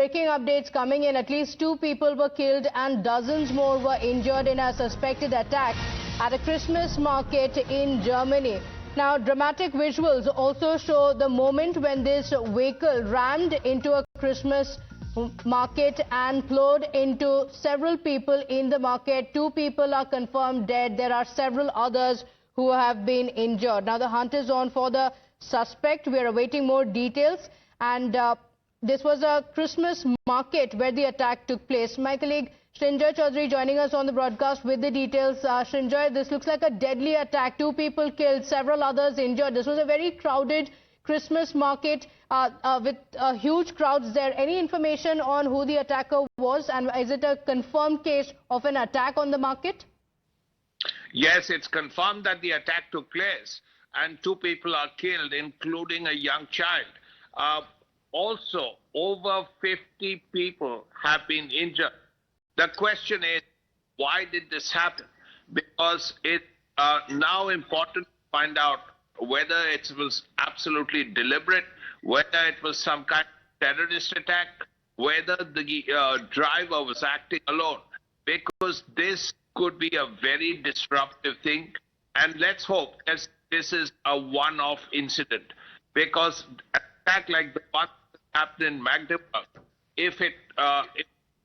Breaking updates coming in. At least 2 people were killed and dozens more were injured in a suspected attack at a Christmas market in Germany. Now, dramatic visuals also show the moment when this vehicle rammed into a Christmas market and plowed into several people in the market. 2 people are confirmed dead. There are several others who have been injured. Now, the hunt is on for the suspect. We are awaiting more details. And this was a Christmas market where the attack took place. My colleague Srinjoy Chaudhary joining us on the broadcast with the details. Srinjoy, this looks like a deadly attack. 2 people killed, several others injured. This was a very crowded Christmas market with huge crowds there. Any information on who the attacker was, and is it a confirmed case of an attack on the market? Yes, it's confirmed that the attack took place and 2 people are killed, including a young child. Also, over 50 people have been injured. The question is, why did this happen? Because it's now important to find out whether it was absolutely deliberate, whether it was some kind of terrorist attack, whether the driver was acting alone, because this could be a very disruptive thing. And let's hope that this is a one-off incident, because an attack like the one that happened in Magdeburg, if it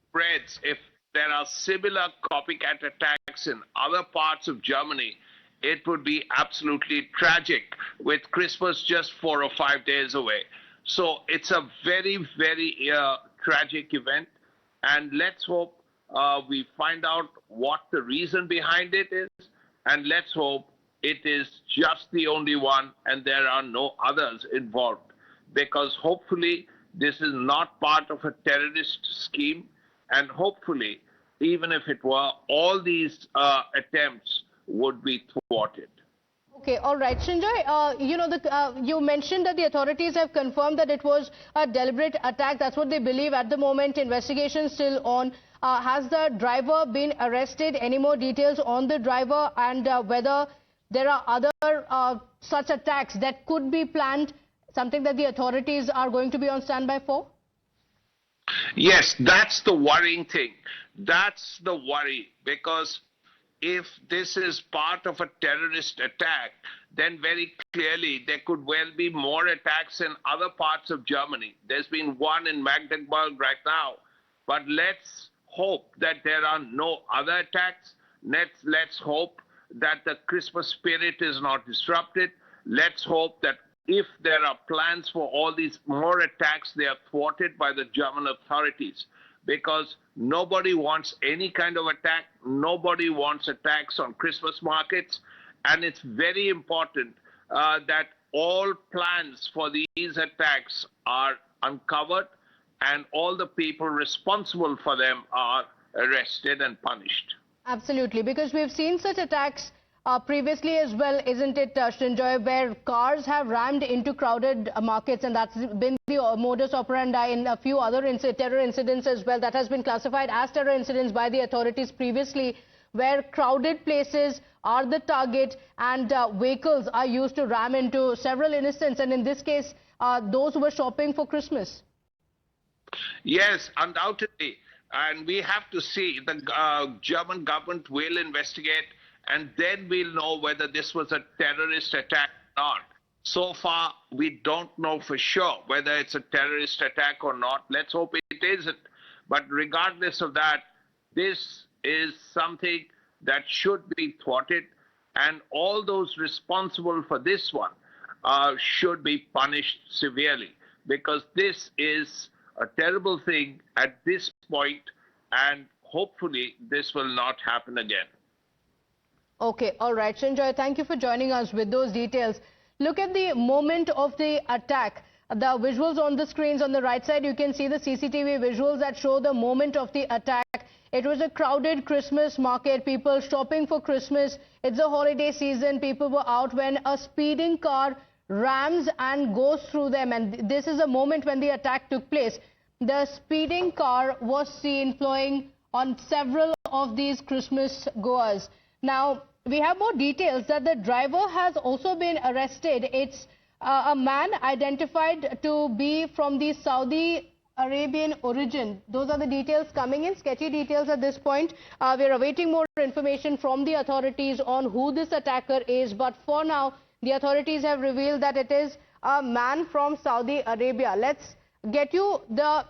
spreads, if there are similar copycat attacks in other parts of Germany, it would be absolutely tragic, with Christmas just 4 or 5 days away. So it's a very, very tragic event, and let's hope we find out what the reason behind it is, and let's hope it is just the only one and there are no others involved, because hopefully this is not part of a terrorist scheme, and hopefully, even if it were, all these attempts would be thwarted. Okay, all right. Srinjoy, you mentioned that the authorities have confirmed that it was a deliberate attack. That's what they believe at the moment. Investigation still on. Has the driver been arrested? Any more details on the driver, and whether there are other such attacks that could be planned, something that the authorities are going to be on standby for? Yes, that's the worrying thing. That's the worry, because if this is part of a terrorist attack, then very clearly there could well be more attacks in other parts of Germany. There's been one in Magdeburg right now, but let's hope that there are no other attacks. Let's hope that the Christmas spirit is not disrupted. Let's hope that if there are plans for all these more attacks, they are thwarted by the German authorities, because nobody wants any kind of attack. Nobody wants attacks on Christmas markets. And it's very important that all plans for these attacks are uncovered and all the people responsible for them are arrested and punished. Absolutely, because we've seen such attacks previously as well, isn't it, Srinjoy, where cars have rammed into crowded markets, and that's been the modus operandi in a few other terror incidents as well. That has been classified as terror incidents by the authorities previously, where crowded places are the target and vehicles are used to ram into several innocents, and in this case, those who were shopping for Christmas. Yes, undoubtedly. And we have to see, the German government will investigate, and then we'll know whether this was a terrorist attack or not. So far, we don't know for sure whether it's a terrorist attack or not. Let's hope it isn't. But regardless of that, this is something that should be thwarted, and all those responsible for this one should be punished severely, because this is a terrible thing at this point, and hopefully this will not happen again. Okay, all right. Srinjoy, thank you for joining us with those details. Look at the moment of the attack. The visuals on the screens on the right side, you can see the CCTV visuals that show the moment of the attack. It was a crowded Christmas market, people shopping for Christmas. It's a holiday season. People were out when a speeding car rams and goes through them. And this is a moment when the attack took place. The speeding car was seen plowing on several of these Christmas goers. Now, we have more details that the driver has also been arrested. It's a man identified to be from the Saudi Arabian origin. Those are the details coming in, sketchy details at this point. We're awaiting more information from the authorities on who this attacker is. But for now, the authorities have revealed that it is a man from Saudi Arabia. Let's get you the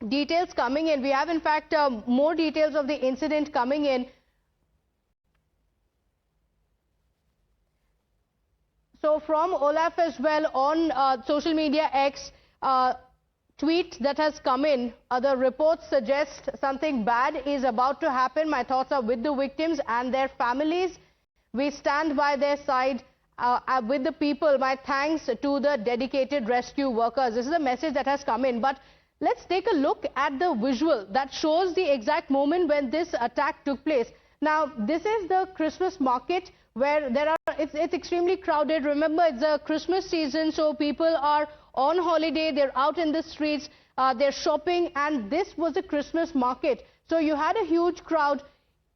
details coming in. We have, in fact, more details of the incident coming in. So from Olaf as well on social media X, tweet that has come in, the reports suggest something bad is about to happen. My thoughts are with the victims and their families. We stand by their side with the people. My thanks to the dedicated rescue workers. This is a message that has come in. But let's take a look at the visual that shows the exact moment when this attack took place. Now, this is the Christmas market where it's extremely crowded. Remember, it's a Christmas season, so people are on holiday, they're out in the streets, they're shopping, and this was a Christmas market. So you had a huge crowd.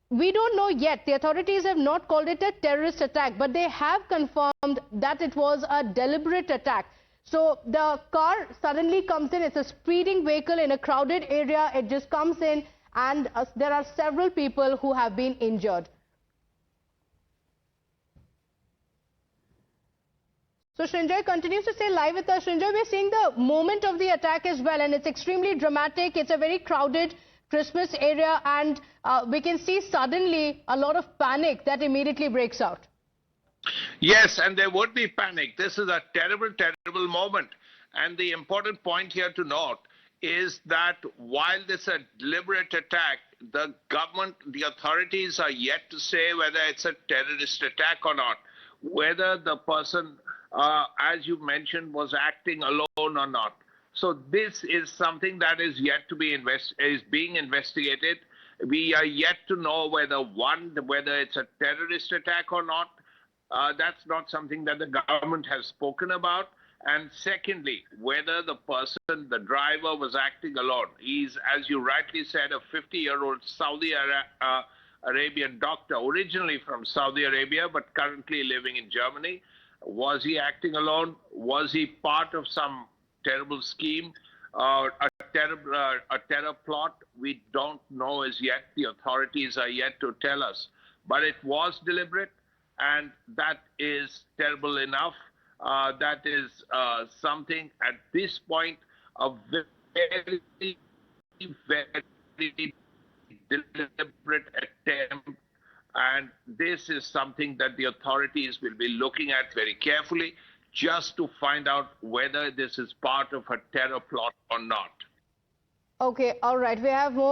We don't know yet. The authorities have not called it a terrorist attack, but they have confirmed that it was a deliberate attack. So the car suddenly comes in. It's a speeding vehicle in a crowded area. It just comes in, and there are several people who have been injured. So Srinjoy continues to stay live with us. Srinjoy, we're seeing the moment of the attack as well, and it's extremely dramatic. It's a very crowded Christmas area, and we can see suddenly a lot of panic that immediately breaks out. Yes, and there would be panic. This is a terrible, terrible moment. And the important point here to note is that while this is a deliberate attack, the government, the authorities are yet to say whether it's a terrorist attack or not, whether the person, as you mentioned, was acting alone or not. So this is something that is yet to be being investigated. We are yet to know whether it's a terrorist attack or not. That's not something that the government has spoken about. And secondly, whether the person, the driver, was acting alone. He's, as you rightly said, a 50-year-old Saudi Arabian doctor, originally from Saudi Arabia, but currently living in Germany. Was he acting alone? Was he part of some terrible scheme, a terror plot? We don't know as yet. The authorities are yet to tell us. But it was deliberate, and that is terrible enough. That is something at this point, a very, very deliberate attempt. And this is something that the authorities will be looking at very carefully, just to find out whether this is part of a terror plot or not. Okay, all right. We have more.